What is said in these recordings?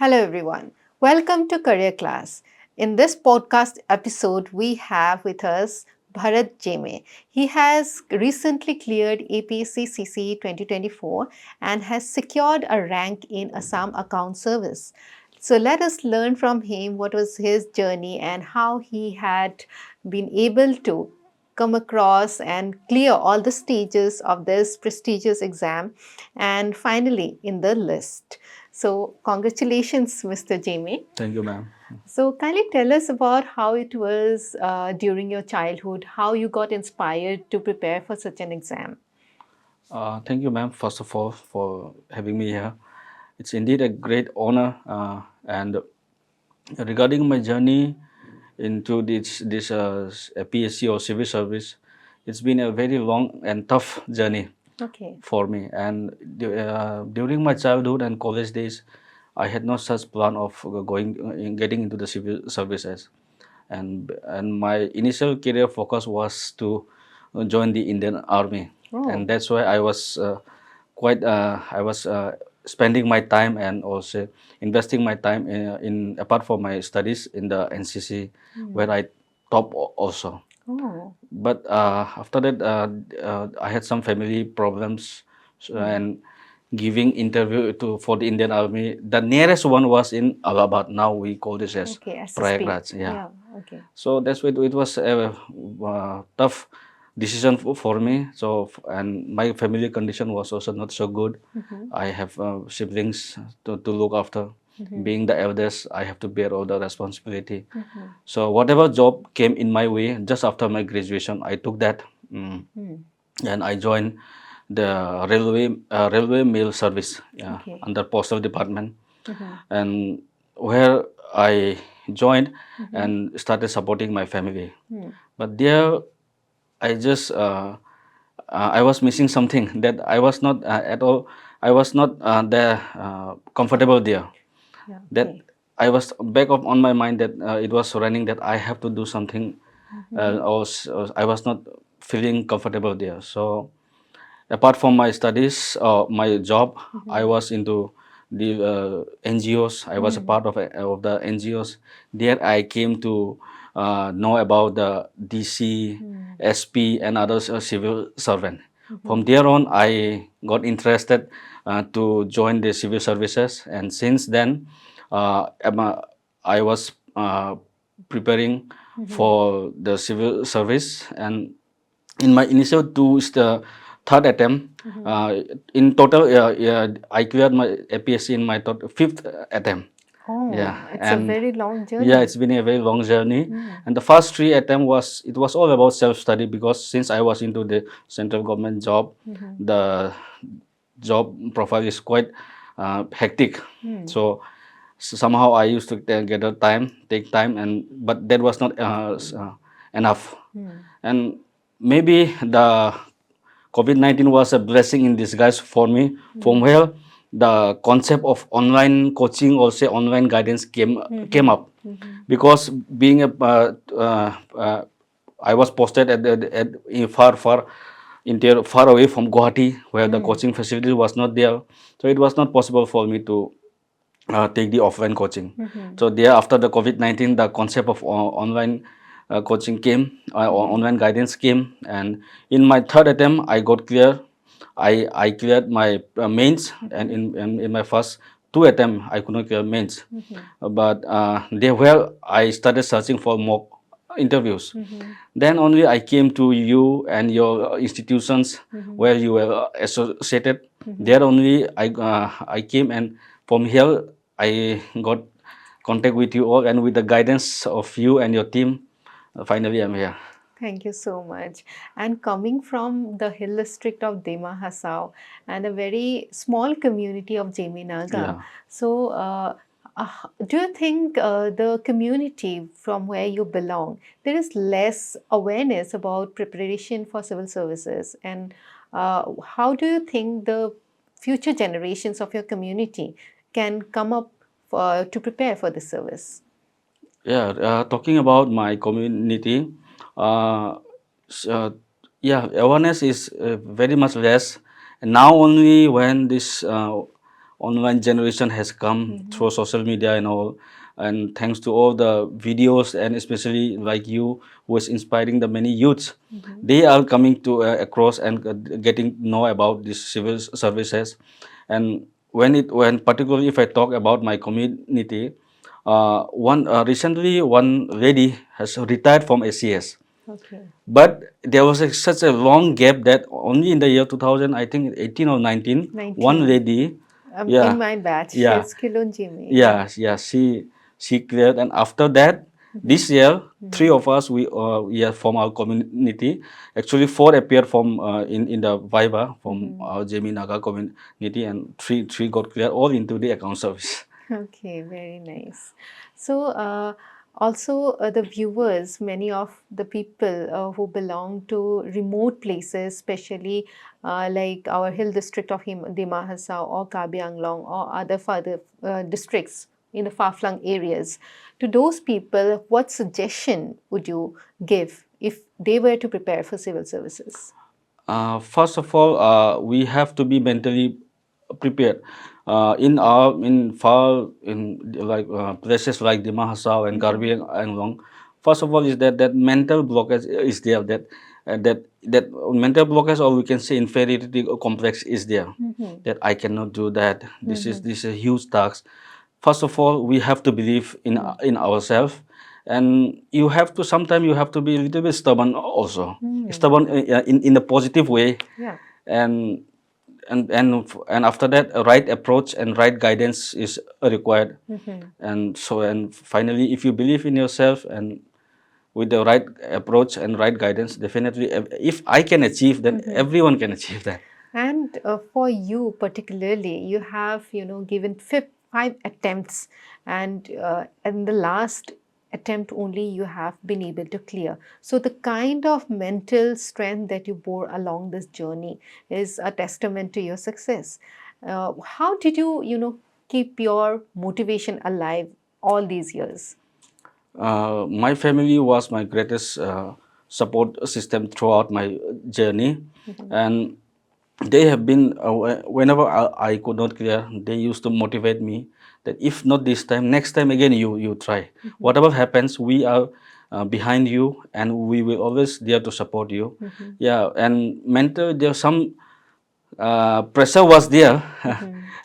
Hello, everyone. Welcome to Career Class. In this podcast episode, we have with us Bharat Jeme. He has recently cleared APSC CCE 2024 and has secured a rank in Assam Accounts Service. So let us learn from him what was his journey and how he had been able to come across and clear all the stages of this prestigious exam and finally in the list. So, congratulations, Mr. Jamie. Thank you, ma'am. So, kindly tell us about how it was during your childhood, how you got inspired to prepare for such an exam. Thank you, ma'am, first of all, for having me here. It's indeed a great honor. And regarding my journey into this PSC or civil service, it's been a very long and tough journey Okay. for me. And during my childhood and college days, I had no such plan of getting into the civil services. And my initial career focus was to join the Indian Army, Oh, and that's why I was spending my time and also investing my time in apart from my studies in the NCC, where I top also. oh, But after that, I had some family problems, and giving interview to for the Indian Army. The nearest one was in Allahabad. Now we call this as okay, SSP. Prayagraj. Yeah. Yeah, okay. So that's why it was a tough decision for me. So and my family condition was also not so good. I have siblings to look after. Being the eldest, I have to bear all the responsibility. So whatever job came in my way just after my graduation, I took that, and I joined the railway mail service, Okay. under postal department, and where I joined and started supporting my family. But there, I just I was missing something that I was not at all. I was not there comfortable there. Yeah, That okay. I was back of on my mind that it was running that I have to do something. I was not feeling comfortable there. So apart from my studies, my job, I was into the NGOs. I was a part of the NGOs. There I came to know about the DC, SP, and others civil servant. From there on, I got interested to join the civil services, and since then, I was preparing for the civil service. And in my initial two is the third attempt. In total, I cleared my APSC in my fifth attempt. Yeah, Oh, it's a and very long yeah, journey. it's been a very long journey. And the first three attempt was all about self study, because since I was into the central government job, the job profile is quite hectic. So somehow I used to take time, and but that was not enough. And maybe the COVID-19 was a blessing in disguise for me, from where the concept of online coaching or say online guidance came up, because being I was posted at far far away from Guwahati, where the coaching facility was not there, so it was not possible for me to take the offline coaching. So there, after the COVID-19, the concept of online coaching came, online guidance came, and in my third attempt, I got clear. I cleared my mains, and in my first two attempt, I could not clear mains. But there where I started searching for mock interviews. Then only I came to you and your institutions where you were associated. There only I came, and from here I got contact with you all, and with the guidance of you and your team, finally I'm here. Thank you so much. And coming from the hill district of Dima Hasao and a very small community of Naga, Yeah. so do you think the community from where you belong, there is less awareness about preparation for civil services? And how do you think the future generations of your community can come up to prepare for the service? Yeah, talking about my community, uh, yeah, awareness is very much less. And now only when this online generation has come through social media and all, and thanks to all the videos, and especially like you, who is inspiring the many youths, they are coming to across and getting know about these civil services. And when particularly if I talk about my community, one recently one lady has retired from ACS, Okay. but there was such a long gap that only in the year 2000, I think 18 or 19, one 19. lady, In yeah, my batch, yeah, she's Kilonjimi. Yeah. yeah, yeah, she cleared, and after that, this year, three of us we are from our community. Actually, four appeared from in the Viva from our Jemi Naga community, and three got cleared all into the account service. Okay, very nice. So, also the viewers, many of the people who belong to remote places, especially like our hill district of Dima Hasao or Kabi Anglong or other further districts in the far-flung areas, to those people, what suggestion would you give if they were to prepare for civil services? First of all, we have to be mentally prepared. In far in like places like Dima Hasao and Karbi and Long, first of all is that mental blockage is there. That mental blockage, or we can say inferiority complex, is there. That I cannot do that. This is a huge task. First of all, we have to believe in ourselves, and you have to sometimes you have to be a little bit stubborn also, stubborn in a positive way, Yeah. and and after that, a right approach and right guidance is required. And finally, if you believe in yourself and with the right approach and right guidance, definitely, if I can achieve, then everyone can achieve that. And for you particularly, you have, given five attempts, and in the last attempt only you have been able to clear. So the kind of mental strength that you bore along this journey is a testament to your success. How did you, keep your motivation alive all these years? My family was my greatest support system throughout my journey, and they have been whenever I could not clear, they used to motivate me that if not this time, next time again you try. Whatever happens, we are behind you, and we will always there to support you. Yeah, and mental, there's some pressure was there,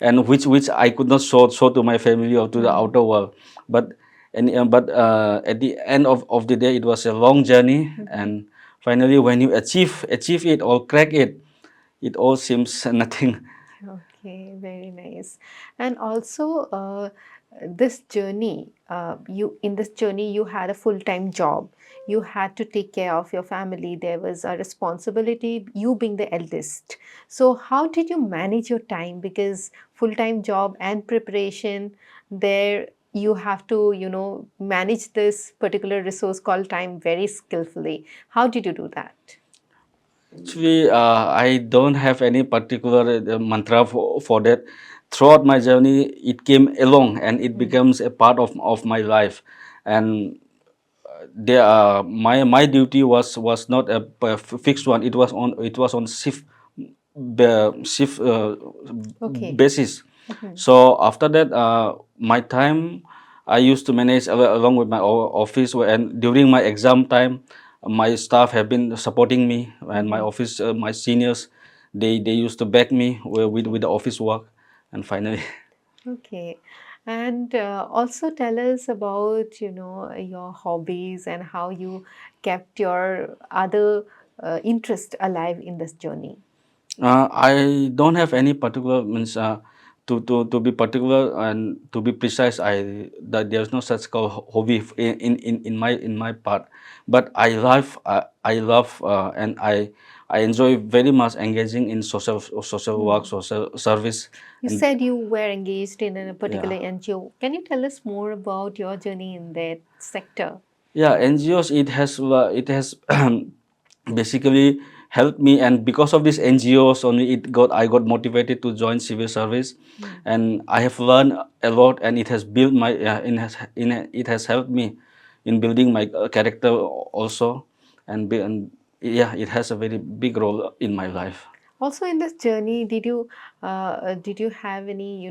and which I could not show to my family or to the outer world. But at the end of the day, it was a long journey, and finally, when you achieve it or crack it, it all seems nothing. Okay, very nice. And also, this journey, you in this journey, you had a full-time job. You had to take care of your family. There was a responsibility, you being the eldest. So, how did you manage your time? Because full-time job and preparation, there you have to, manage this particular resource called time very skillfully. How did you do that? Actually, I don't have any particular mantra for that. Throughout my journey, it came along and it becomes a part of my life. And there, my duty was not a fixed one. It was on shift Okay. basis. So after that, my time I used to manage along with my office, and during my exam time, my staff have been supporting me, and my office, my seniors, they used to back me with Okay. the office work, and finally. Okay. And also tell us about, your hobbies and how you kept your other interest alive in this journey. I don't have any particular means to be particular and to be precise. That there's no such called hobby in my part, but I love and I enjoy very much engaging in social work, social service, You and said you were engaged in a yeah. particular NGO. Can you tell us more about your journey in that sector? Yeah, NGOs, it has basically helped me, and because of these NGOs only, I got motivated to join civil service, and I have learned a lot, and it has built my it has helped me in building my character also, and yeah, it has a very big role in my life. Also, in this journey, did you have any,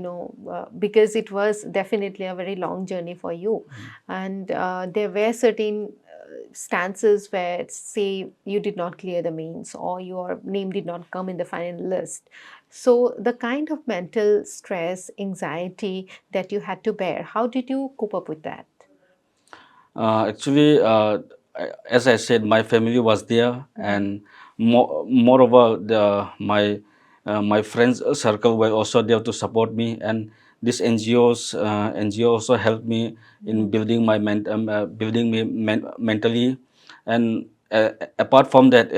because it was definitely a very long journey for you, and there were certain stances where, say, you did not clear the mains or your name did not come in the final list. So, the kind of mental stress, anxiety that you had to bear, how did you cope up with that? Actually, as I said, my family was there, and moreover, my friends circle were also there to support me, and this NGO also helped me in building building me mentally, and apart from that,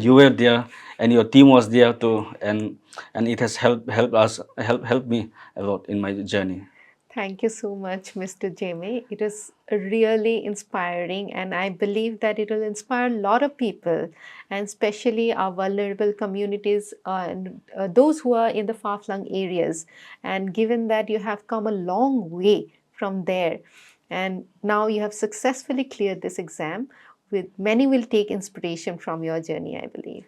you were there, and your team was there too, and it has helped me a lot in my journey. Thank you so much, Mr. Jeme. It is really inspiring, and I believe that it will inspire a lot of people, and especially our vulnerable communities and those who are in the far flung areas. And given that you have come a long way from there, and now you have successfully cleared this exam, with many will take inspiration from your journey, I believe.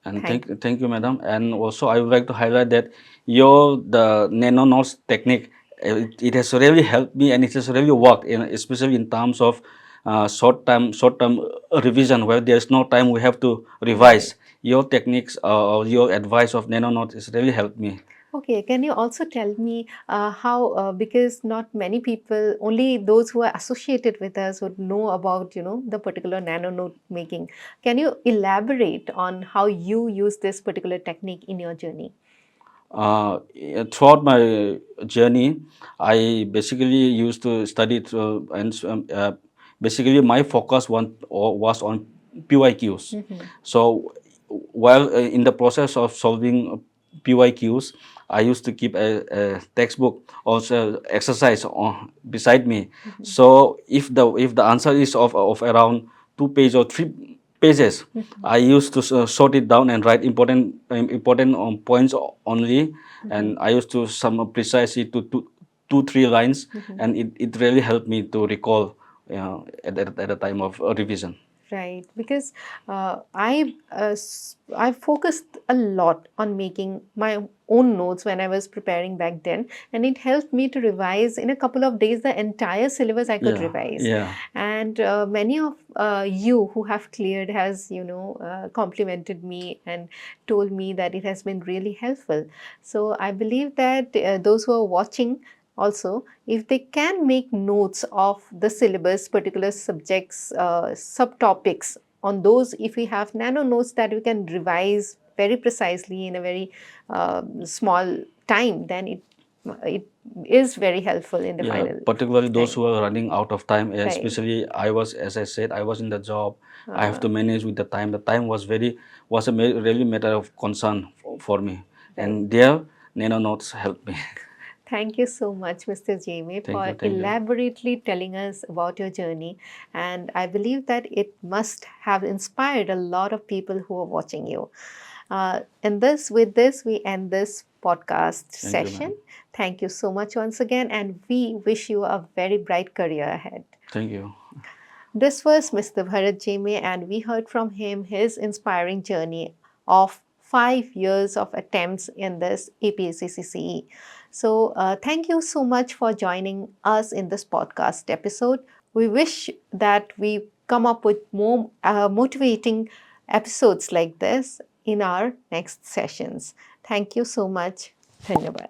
And Thank thank you, madam. And also, I would like to highlight that the nano notes technique, it has really helped me, and it has really worked, especially in terms of short term revision, where there is no time we have to Right. revise. Your techniques or your advice of nano notes has really helped me. Okay, can you also tell me how, because not many people, only those who are associated with us would know about, the particular nano note making. Can you elaborate on how you use this particular technique in your journey? Throughout my journey, I basically used to study basically my focus was on PYQs. So while in the process of solving PYQs, I used to keep a textbook also exercise beside me. So if the answer is of around 2 pages or 3 pages, I used to sort it down and write important points only, and I used to sum up precisely to 2 3 lines, and it really helped me to recall, at the time of revision. Right, because I focused a lot on making my own notes when I was preparing back then, and it helped me to revise in a couple of days the entire syllabus I could Yeah, revise. yeah, And many of you who have cleared has complimented me and told me that it has been really helpful. So I believe that those who are watching also, if they can make notes of the syllabus, particular subjects, subtopics on those, if we have nano notes that we can revise very precisely in a very small time, then it is very helpful in the yeah. final Particularly those time. who are running out of time, Right. especially as I said, I was in the job. I have Uh, to manage with the time. The time was really matter of concern for me, right. and there nano notes helped me. Thank you so much, Mr. Jame, Thank you, for thank you. elaborately telling us about your journey. And I believe that it must have inspired a lot of people who are watching you. With this, we end this podcast Thank you, session. madam. Thank you so much once again, and we wish you a very bright career ahead. Thank you. This was Mr. Bharat Jeme, and we heard from him his inspiring journey of 5 years of attempts in this APSC. So, thank you so much for joining us in this podcast episode. We wish that we come up with more motivating episodes like this in our next sessions. Thank you so much. Dhanyabad.